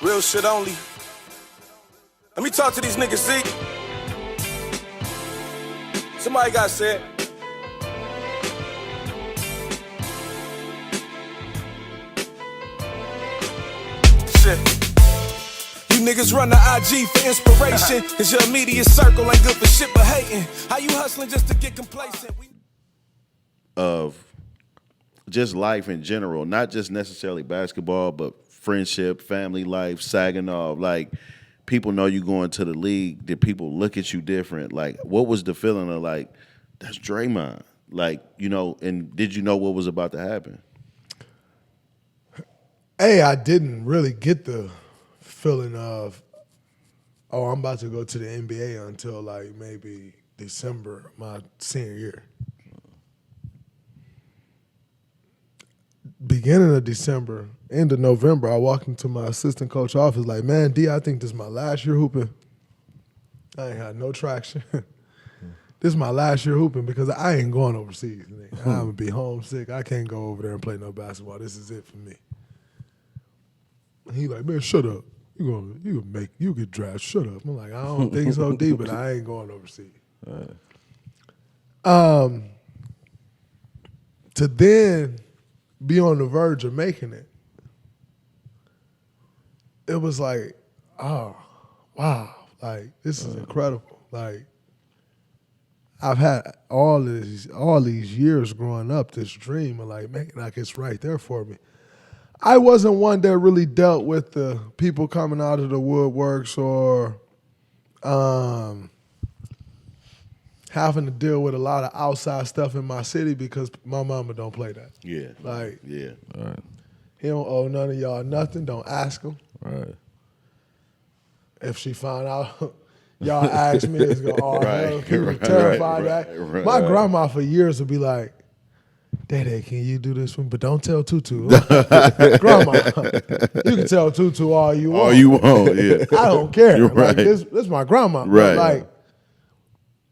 Real shit only. Let me talk to these niggas, see? Somebody got said. Shit. You niggas run the IG for inspiration, cause your immediate circle ain't good for shit but hating. How you hustling just to get complacent? Of just life in general, not just necessarily basketball, but friendship, family life, sagging off. Like, people know you going to the league. Did people look at you different? Like, what was the feeling of like, that's Draymond? Like, you know, and did you know what was about to happen? I didn't really get the feeling of, oh, I'm about to go to the NBA until like maybe December my senior year. Beginning of December, end of November, I walked into my assistant coach office like, man, D, I think this is my last year hooping. I ain't had no traction. This is my last year hooping because I ain't going overseas. I'm going to be homesick. I can't go over there and play no basketball. This is it for me. He like, man, shut up. You get drafted. Shut up. I'm like, I don't think so, D, but I ain't going overseas. To then be on the verge of making it, it was like, oh, wow, like this is incredible. Like, I've had all these years growing up, this dream of like, man, like it's right there for me. I wasn't one that really dealt with the people coming out of the woodworks or having to deal with a lot of outside stuff in my city because my mama don't play that. Yeah. Like, yeah. All right. he don't owe none of y'all nothing. Don't ask him. Right. If she find out y'all ask me, it's going, oh, hell, people right, terrified right, that. right, My right. grandma for years would be like, Daddy, can you do this for me? But don't tell Tutu. Grandma, you can tell Tutu all you want. All you want, yeah. I don't care. You're Like, right. this my grandma. Right. But like,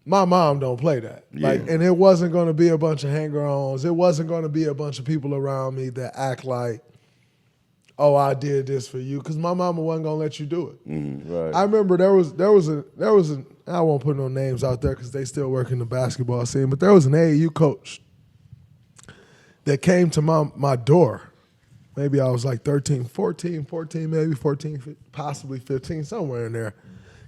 my mom don't play that. Like, Yeah. and it wasn't going to be a bunch of hanger-ons. It wasn't going to be a bunch of people around me that act like, oh, I did this for you, because my mama wasn't going to let you do it. Right. I remember there was an I won't put no names out there because they still work in the basketball scene, but there was an AAU coach that came to my door. Maybe I was like 13, 14, maybe 14, possibly 15, somewhere in there.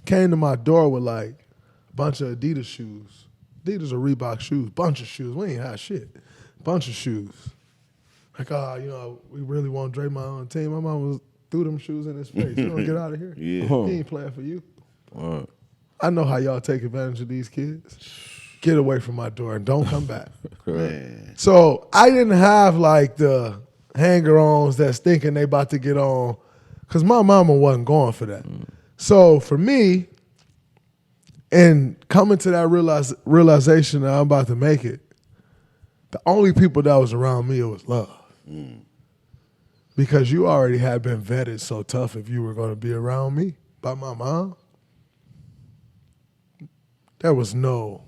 Came to my door with like a bunch of Adidas shoes. Adidas or Reebok shoes, bunch of shoes. We ain't had shit. Bunch of shoes. Like, we really want Draymond on the team. My mom was threw them shoes in his face. You don't get out of here. Yeah. He ain't playing for you. I know how y'all take advantage of these kids. Get away from my door and don't come back. Man. So I didn't have like the hanger-ons that's thinking they about to get on, because my mama wasn't going for that. So for me, and coming to that realization that I'm about to make it, the only people that was around me, it was love. Because you already had been vetted so tough if you were going to be around me by my mom. There was no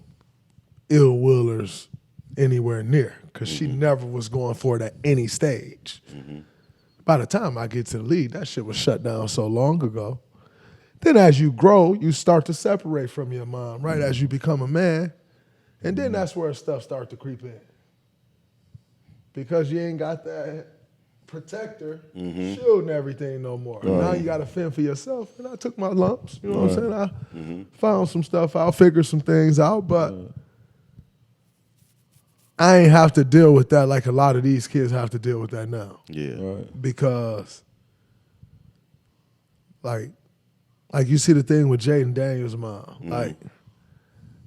ill willers anywhere near, because she never was going for it at any stage. By the time I get to the league, that shit was shut down so long ago. Then as you grow, you start to separate from your mom, right? As you become a man. And then that's where stuff starts to creep in. Because you ain't got that protector shielding everything no more. Now you got to fend for yourself. And I took my lumps, you know what I'm saying? I found some stuff out, figured some things out, but I ain't have to deal with that like a lot of these kids have to deal with that now. Yeah. Right. Because, like you see the thing with Jaden Daniels' mom. Like,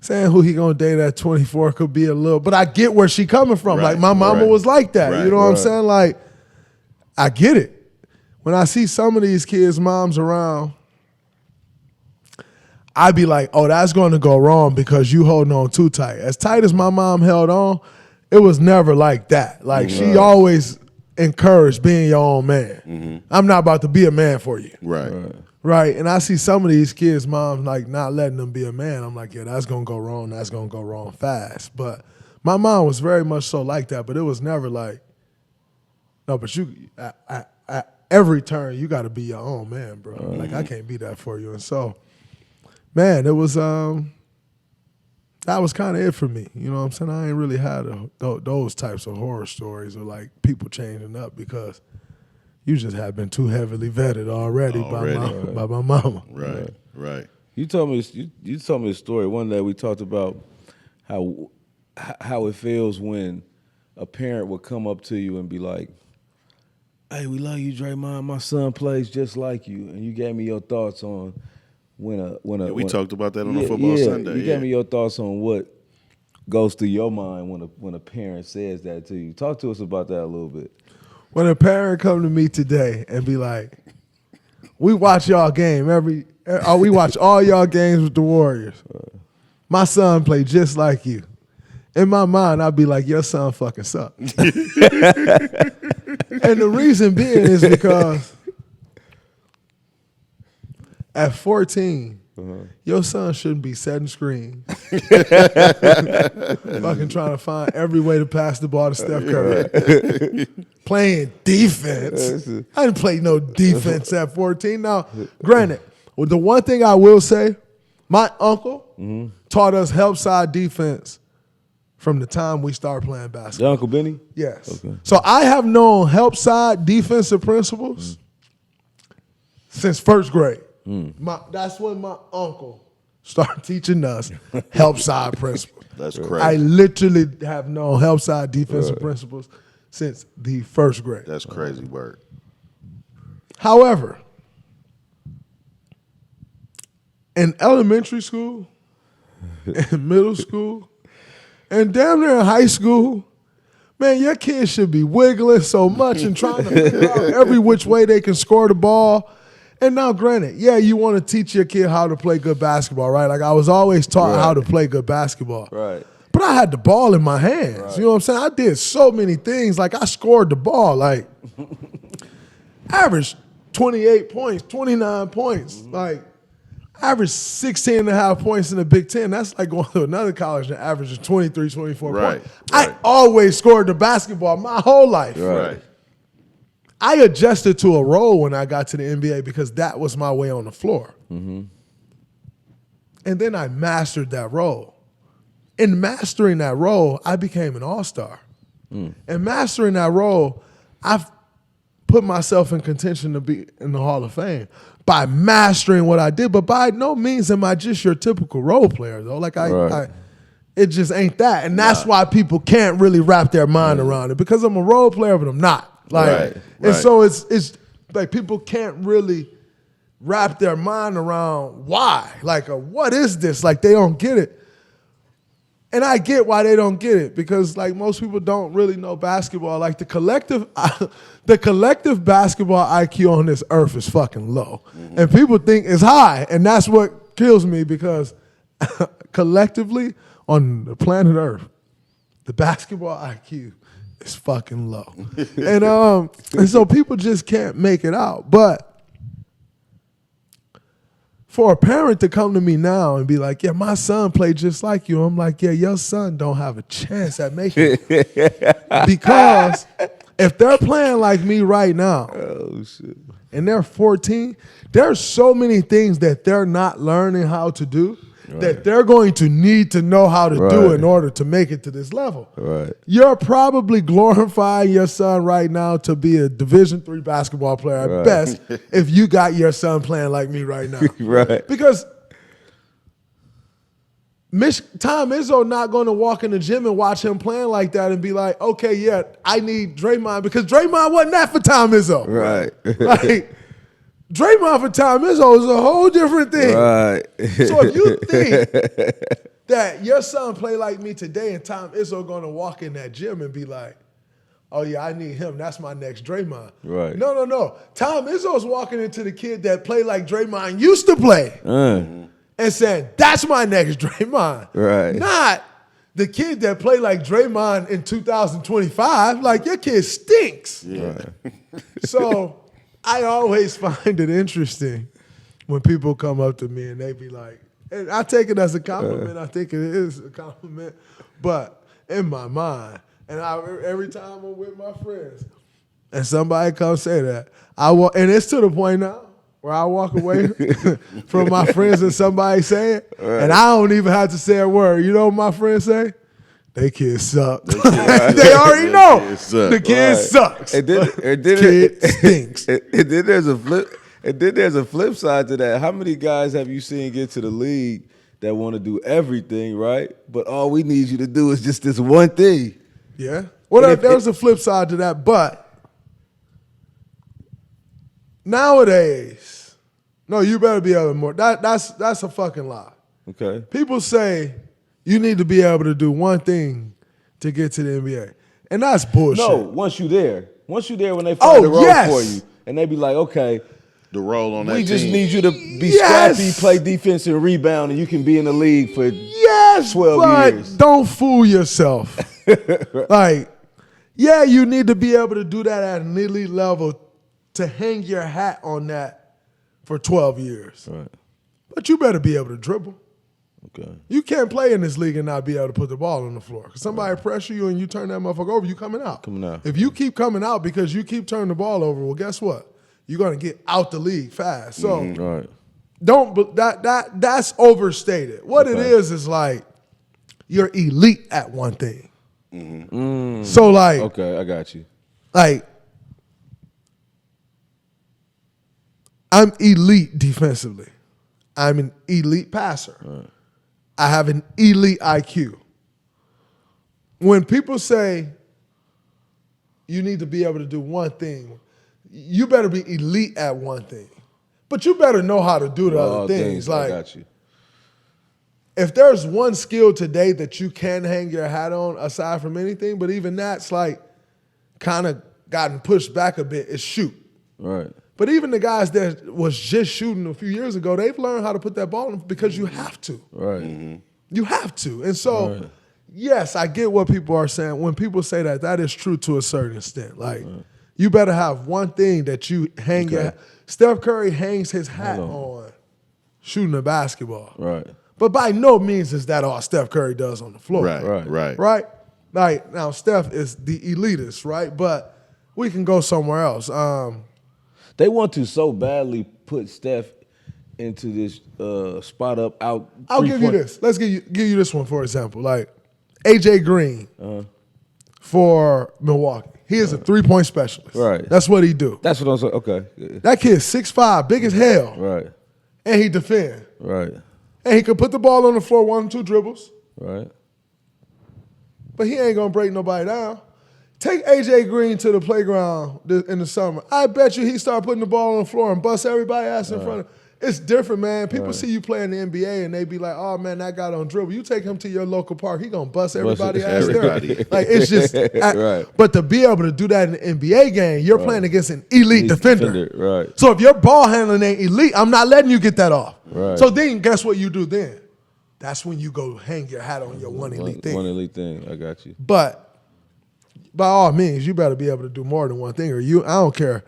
saying who he gonna date at 24 could be a little, but I get where she coming from. Right, Like, my mama right. was like that. Right, You know what I'm right. saying? Like, I get it. When I see some of these kids' moms around, I be like, oh, that's going to go wrong because you holding on too tight. As tight as my mom held on, it was never like that. Like, she always encouraged being your own man. I'm not about to be a man for you. Right. Right? And I see some of these kids' moms, like, not letting them be a man. I'm like, yeah, that's going to go wrong. That's going to go wrong fast. But my mom was very much so like that, but it was never like, no, but you, every turn you got to be your own man, bro. Like I can't be that for you. And so, man, it was that was kind of it for me. You know what I'm saying? I ain't really had those types of horror stories or like people changing up because you just have been too heavily vetted already. By my mama. Right. You told me a story one day. We talked about how it feels when a parent would come up to you and be like, "Hey, we love you, Draymond. My son plays just like you." And you gave me your thoughts on we talked about that on the Football Sunday. You gave me your thoughts on what goes through your mind when a parent says that to you. Talk to us about that a little bit. When a parent come to me today and be like, "We watch y'all game we watch all y'all games with the Warriors. My son played just like you." In my mind, I'd be like, "Your son fucking sucks." And the reason being is because at 14, your son shouldn't be setting screens, fucking trying to find every way to pass the ball to Steph Curry, playing defense. I didn't play no defense at 14. Now, granted, the one thing I will say, my uncle taught us help side defense from the time we started playing basketball. Your Uncle Benny? Yes. Okay. So I have known help side defensive principles since first grade. That's when my uncle started teaching us help side principles. That's crazy. I literally have known help side defensive principles since the first grade. That's crazy word. However, in elementary school, in middle school, and damn near in high school, man, your kids should be wiggling so much and trying to figure out every which way they can score the ball. And now, granted, yeah, you want to teach your kid how to play good basketball, right? Like I was always taught how to play good basketball. Right. But I had the ball in my hands. Right. You know what I'm saying? I did so many things. Like I scored the ball. Like average 28 points, 29 points. Like average 16 and a half points in the Big Ten. That's like going to another college that averages 23, 24 points. I always scored the basketball my whole life. Right. I adjusted to a role when I got to the NBA because that was my way on the floor. And then I mastered that role. In mastering that role, I became an all-star. And mastering that role, I've put myself in contention to be in the Hall of Fame by mastering what I did. But by no means am I just your typical role player, though. Like it just ain't that. And that's why people can't really wrap their mind around it because I'm a role player, but I'm not. Like, and so it's like people can't really wrap their mind around why. Like, what is this? Like, they don't get it. And I get why they don't get it because, like, most people don't really know basketball. Like, the collective basketball IQ on this earth is fucking low. And people think it's high. And that's what kills me because collectively on the planet Earth, the basketball IQ is fucking low. And so people just can't make it out. But for a parent to come to me now and be like, "Yeah, my son played just like you," I'm like, "Yeah, your son don't have a chance at making it." Because if they're playing like me right now, and they're 14, there's so many things that they're not learning how to do that they're going to need to know how to do in order to make it to this level. You're probably glorifying your son right now to be a Division III basketball player at best if you got your son playing like me right now. Because Tom Izzo not going to walk in the gym and watch him playing like that and be like, "Okay, yeah, I need Draymond," because Draymond wasn't that for Tom Izzo. Like, Draymond for Tom Izzo is a whole different thing. So if you think that your son play like me today and Tom Izzo going to walk in that gym and be like, "Oh yeah, I need him. That's my next Draymond." No. Tom Izzo's walking into the kid that played like Draymond used to play and saying, "That's my next Draymond." Not the kid that played like Draymond in 2025. Like, your kid stinks. So I always find it interesting when people come up to me and they be like, and I take it as a compliment. I think it is a compliment. But in my mind, and every time I'm with my friends, and somebody comes say that, and it's to the point now where I walk away from my friends and somebody say it, and I don't even have to say a word. You know what my friends say? They kids suck. They already know. The kid sucks. And then kid stinks. And then there's a flip. And then there's a flip side to that. How many guys have you seen get to the league that want to do everything, right? But all we need you to do is just this one thing. Yeah. Well, there's a flip side to that, but nowadays, no, you better be able to more. That's a fucking lie. Okay. People say you need to be able to do one thing to get to the NBA, and that's bullshit. No, once you there when they find the role for you, and they be like, okay, The role on that team. we just need you to be scrappy, play defense and rebound, and you can be in the league for 12 years. Don't fool yourself. Like, yeah, you need to be able to do that at an elite level to hang your hat on that for 12 years. Right. But you better be able to dribble. Okay. You can't play in this league and not be able to put the ball on the floor. Because somebody pressure you and you turn that motherfucker over, you coming out. If you keep coming out because you keep turning the ball over, well, guess what? You're going to get out the league fast. So Right. that's overstated. What it is like you're elite at one thing. So like, Okay, I got you. like, I'm elite defensively. I'm an elite passer. Right. I have an elite IQ. When people say you need to be able to do one thing, you better be elite at one thing. But you better know how to do the other things. I Like, got you. if there's one skill today that you can hang your hat on aside from anything, but even that's like kind of gotten pushed back a bit, is shoot. Right. But even the guys that was just shooting a few years ago, they've learned how to put that ball in because you have to. Right. You have to. And so, yes, I get what people are saying. When people say that, that is true to a certain extent. Like, you better have one thing that you hang your Steph Curry hangs his hat on shooting a basketball. Right. But by no means is that all Steph Curry does on the floor. Right. Like, now, Steph is the elitist, right? But we can go somewhere else. They want to so badly put Steph into this spot up out. I'll give you this. Let's give you this one, for example. Like, AJ Green for Milwaukee. He is a three-point specialist. Right. That's what he do. That's what I'm saying. Okay. That kid's 6'5", big as hell. Right. And he defend. Right. And he could put the ball on the floor, 1 or 2 dribbles. Right. But he ain't going to break nobody down. Take AJ Green to the playground in the summer. I bet you he start putting the ball on the floor and bust everybody ass in front of him. It's different, man. People see you play in the NBA and they be like, oh, man, that guy don't dribble. You take him to your local park, he going to bust everybody ass there. Like, it's just But to be able to do that in the NBA game, you're playing against an elite defender. Right. So if your ball handling ain't elite, I'm not letting you get that off. Right. So then guess what you do then? That's when you go hang your hat on your one elite thing. One elite thing. I got you. But by all means, you better be able to do more than one thing, or I don't care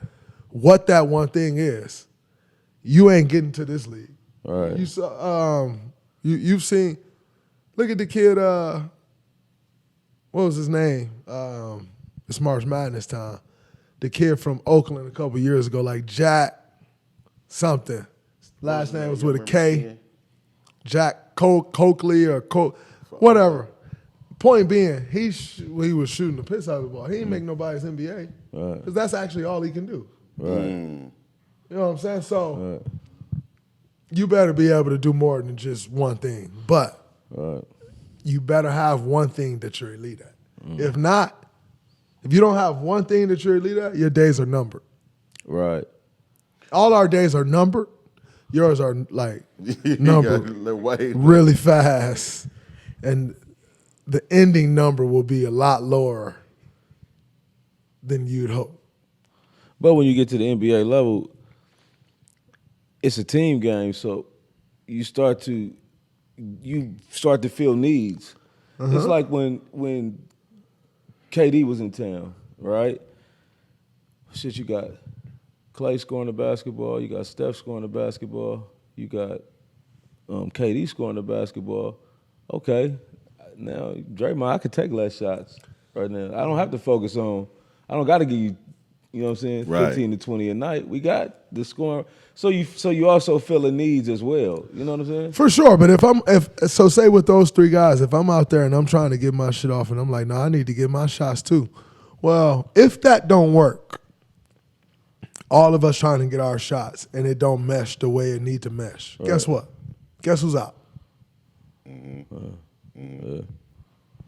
what that one thing is. You ain't getting to this league. Right. You saw, you've seen. Look at the kid. What was his name? It's March Madness time. The kid from Oakland a couple years ago, like Jack something. Last name was with a K. Jack Coakley or whatever. Point being, he was shooting the piss out of the ball. He didn't make nobody's NBA. Because that's actually all he can do. Right. You know what I'm saying? So you better be able to do more than just one thing. But you better have one thing that you're elite at. If not, if you don't have one thing that you're elite at, your days are numbered. Right. All our days are numbered. Yours are like numbered Wait. really fast. And the ending number will be a lot lower than you'd hope. But when you get to the NBA level, it's a team game, so you start to feel needs. It's like when KD was in town, right? Shit, you got Klay scoring the basketball, you got Steph scoring the basketball, you got KD scoring the basketball. Okay, now Draymond, I could take less shots right now. I don't have to focus on. I don't got to give you you know what I'm saying, Right. 15 to 20 a night, we got the scoring. So you also feel the needs as well. You know what I'm saying? For sure, but so say with those three guys, if I'm out there and I'm trying to get my shit off and I'm like, I need to get my shots too. Well, if that don't work, all of us trying to get our shots and it don't mesh the way it need to mesh, guess what? Guess who's out?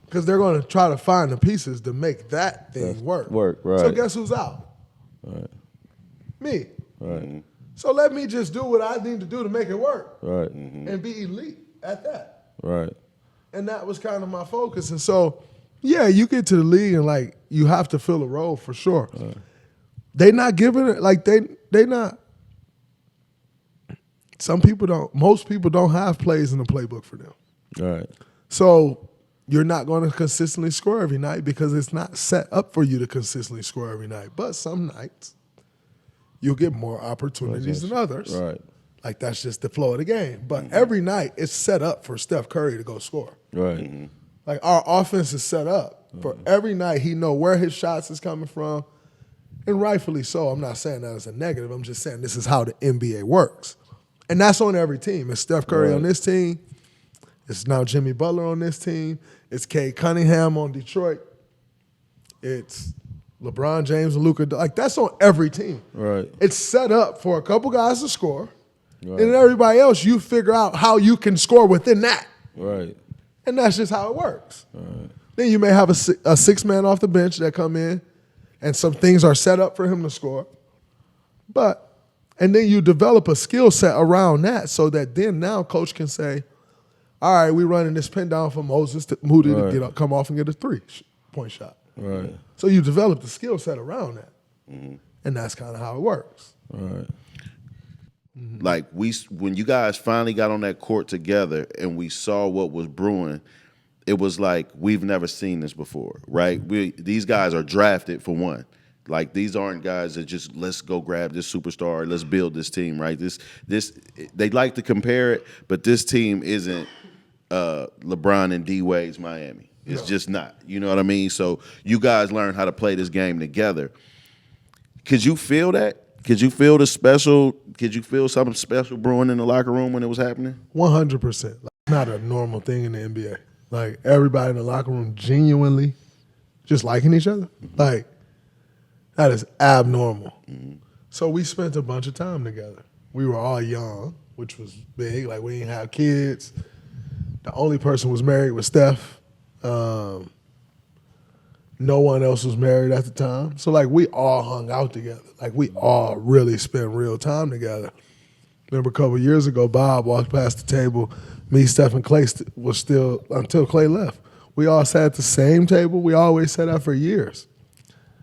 Because they're going to try to find the pieces to make that thing work. Right. So guess who's out? Right. Me. Right. So let me just do what I need to do to make it work. Right. And be elite at that. Right. And that was kind of my focus. And so, yeah, you get to the league and, like, you have to fill a role for sure. They not giving it, like, they not. Some people don't, most people don't have plays in the playbook for them. Right. So you're not going to consistently score every night because it's not set up for you to consistently score every night. But some nights, you'll get more opportunities than others. Right. Like, that's just the flow of the game. But every night, it's set up for Steph Curry to go score. Right. Like, our offense is set up for every night. He know where his shots is coming from, and rightfully so. I'm not saying that as a negative. I'm just saying this is how the NBA works. And that's on every team. It's Steph Curry on this team. It's now Jimmy Butler on this team. It's Cade Cunningham on Detroit. It's LeBron James and Luka. Like, that's on every team. Right. It's set up for a couple guys to score, and then everybody else, you figure out how you can score within that. Right. And that's just how it works. Then you may have a six-man off the bench that come in, and some things are set up for him to score. And then you develop a skill set around that so that then now coach can say, all right, we're running this pin down for Moses Moody to get up, come off and get a 3-point shot. Right. So you develop the skill set around that. And that's kind of how it works. Right. Like, when you guys finally got on that court together and we saw what was brewing, it was like, we've never seen this before, right? These guys are drafted for one. Like, these aren't guys that just, let's go grab this superstar, let's build this team, right? This they like to compare it, but this team isn't LeBron and D-Wade's Miami. It's just not. You know what I mean? So you guys learn how to play this game together. Could you feel that? Could you feel something special brewing in the locker room when it was happening? 100%. Like, not a normal thing in the NBA. Like, everybody in the locker room genuinely just liking each other. Like, that is abnormal. So we spent a bunch of time together. We were all young, which was big. Like, we didn't have kids. The only person who was married was Steph. No one else was married at the time. So, like, we all hung out together. Like, we all really spent real time together. Remember a couple of years ago, Bob walked past the table. Me, Steph, and Klay was still, until Klay left. We all sat at the same table. We always sat at for years.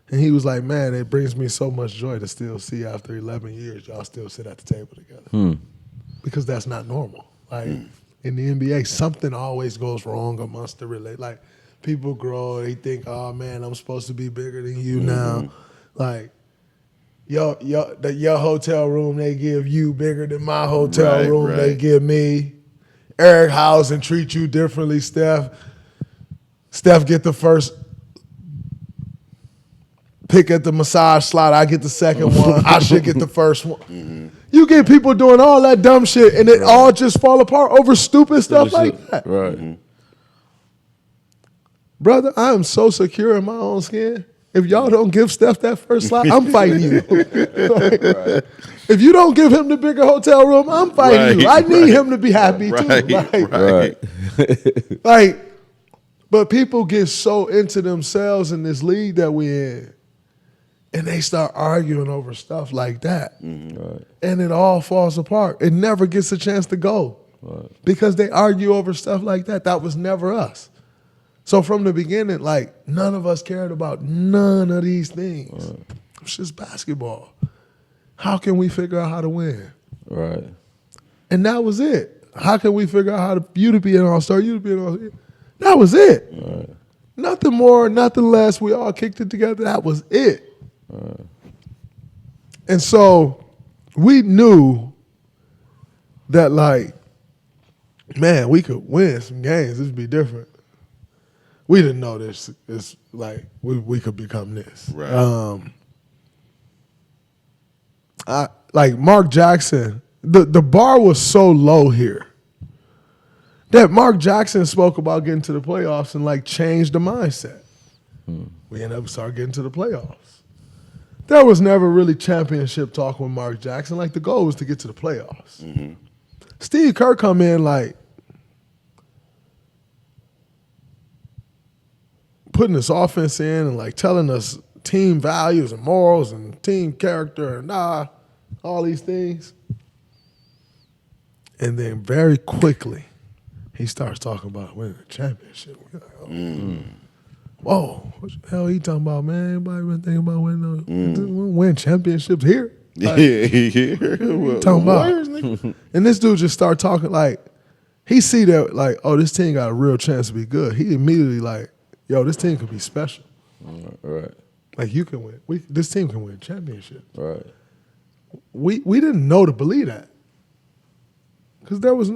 And he was like, man, it brings me so much joy to still see after 11 years, y'all still sit at the table together. Because that's not normal. Like, in the NBA, something always goes wrong amongst the relate. Like, people grow, they think, oh, man, I'm supposed to be bigger than you now. Like, your hotel room they give you bigger than my hotel room they give me. Eric Housen treat you differently, Steph. Steph get the first pick at the massage slot. I get the second one. I should get the first one. You get people doing all that dumb shit, and it all just fall apart over stupid stuff like that. Right. Brother, I am so secure in my own skin. If y'all don't give Steph that first slot, I'm fighting you. If you don't give him the bigger hotel room, I'm fighting you. I need him to be happy too. Like, but people get so into themselves in this league that we're in, and they start arguing over stuff like that. And it all falls apart. It never gets a chance to go because they argue over stuff like that. That was never us. So from the beginning, like, none of us cared about none of these things. It's just basketball. How can we figure out how to win? Right. And that was it. How can we figure out how to you to be an all-star, you to be an all-star? That was it. Right. Nothing more, nothing less. We all kicked it together. That was it. And so we knew that, like, man, we could win some games. This would be different. We didn't know this. It's like we could become this. Right. like Mark Jackson, the bar was so low here that Mark Jackson spoke about getting to the playoffs and like changed the mindset. We ended up starting getting to the playoffs. There was never really championship talk with Mark Jackson. Like the goal was to get to the playoffs. Mm-hmm. Steve Kerr come in like putting this offense in and like telling us team values and morals and team character and all these things. And then very quickly, he starts talking about winning a championship. We're like, oh. Whoa, what the hell he talking about, man? Anybody been thinking about winning championships here? Like, talking about. And this dude just start talking like, he see that like, oh, this team got a real chance to be good. He immediately like, yo, this team could be special. Right. Like you can win. This team can win championships. Right. We didn't know to believe that because there was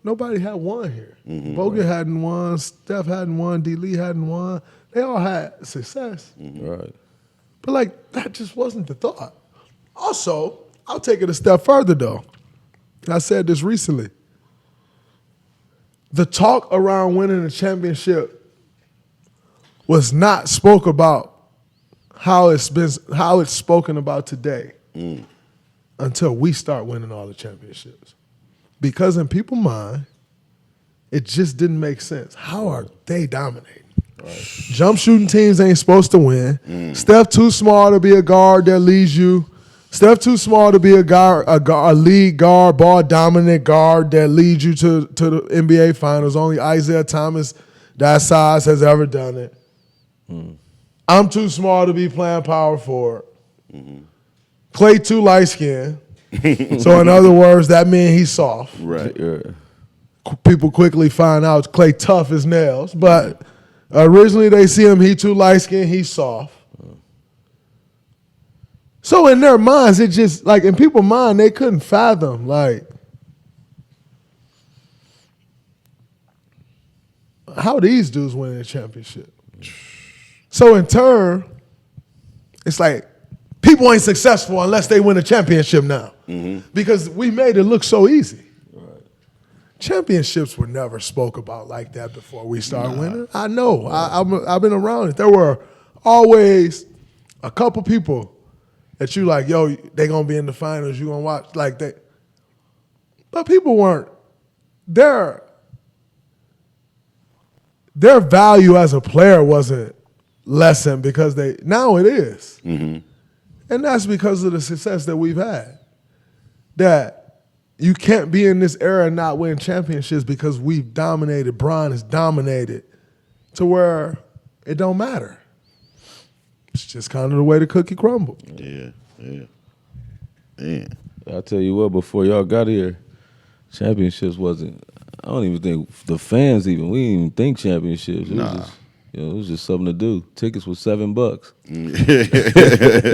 nobody had won here. Bogut hadn't won. Steph hadn't won. D. Lee hadn't won. They all had success. Right. But like that just wasn't the thought. Also, I'll take it a step further though. I said this recently. The talk around winning a championship was not spoke about how it's spoken about today until we start winning all the championships. Because in people's mind, it just didn't make sense. How are they dominating? Right. Jump shooting teams ain't supposed to win. Steph too small to be a guard that leads you. Steph too small to be a lead guard, ball dominant guard that leads you to the NBA Finals. Only Isaiah Thomas that size has ever done it. I'm too small to be playing power forward. Klay too light skinned. So in other words, that means he's soft. Right. People quickly find out Klay tough as nails, but originally they see him, he too light skinned, he's soft. So in their minds, it just like in people's mind, they couldn't fathom like how these dudes win a championship. So in turn, it's like people ain't successful unless they win a championship now. Because we made it look so easy. Right. Championships were never spoke about like that before we started winning. I know. I've been around it. There were always a couple people that you like, yo, they gonna be in the finals, you gonna watch like that. But people weren't, their value as a player wasn't lessened because now it is. And that's because of the success that we've had. That you can't be in this era and not win championships because we've dominated, Bron has dominated to where it don't matter. It's just kind of the way the cookie crumbled. Yeah. I'll tell you what, before y'all got here, championships wasn't, I don't even think the fans we didn't even think championships. It was just something to do. Tickets was $7.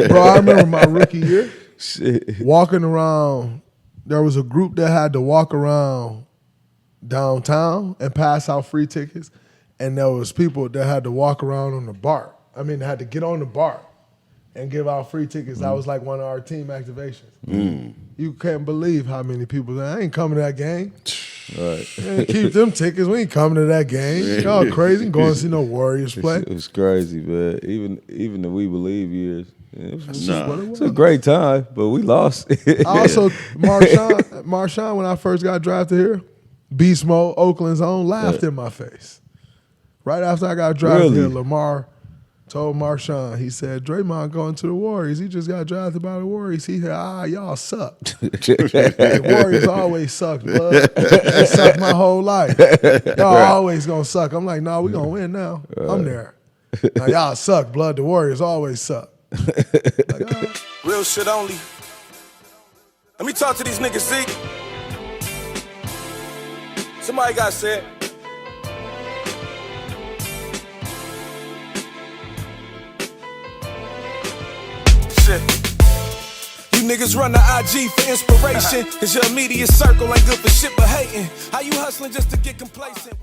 Bro, I remember my rookie year walking around. There was a group that had to walk around downtown and pass out free tickets, and there was people that had to walk around on the bar. I mean, they had to get on the bar and give out free tickets. That was like one of our team activations. You can't believe how many people. I ain't coming to that game. Right. Keep them tickets. We ain't coming to that game. Y'all crazy. Going to see no Warriors play. It was crazy, man. Even the We Believe years. It was a great time, but we lost. Also, Marshawn, when I first got drafted here, Beast Mode, Oakland's own, laughed in my face. Right after I got drafted here, Lamar told Marshawn, he said, Draymond going to the Warriors. He just got drafted by the Warriors. He said, y'all suck. The Warriors always suck, bud. They suck my whole life. Y'all always going to suck. I'm like, no, we going to win now. I'm there. Now, y'all suck, blood. The Warriors always suck. Like, right. Real shit only. Let me talk to these niggas, Zeke. Somebody got said. Shit. You niggas run the IG for inspiration. Cause your immediate circle ain't good for shit but hating. How you hustling just to get complacent?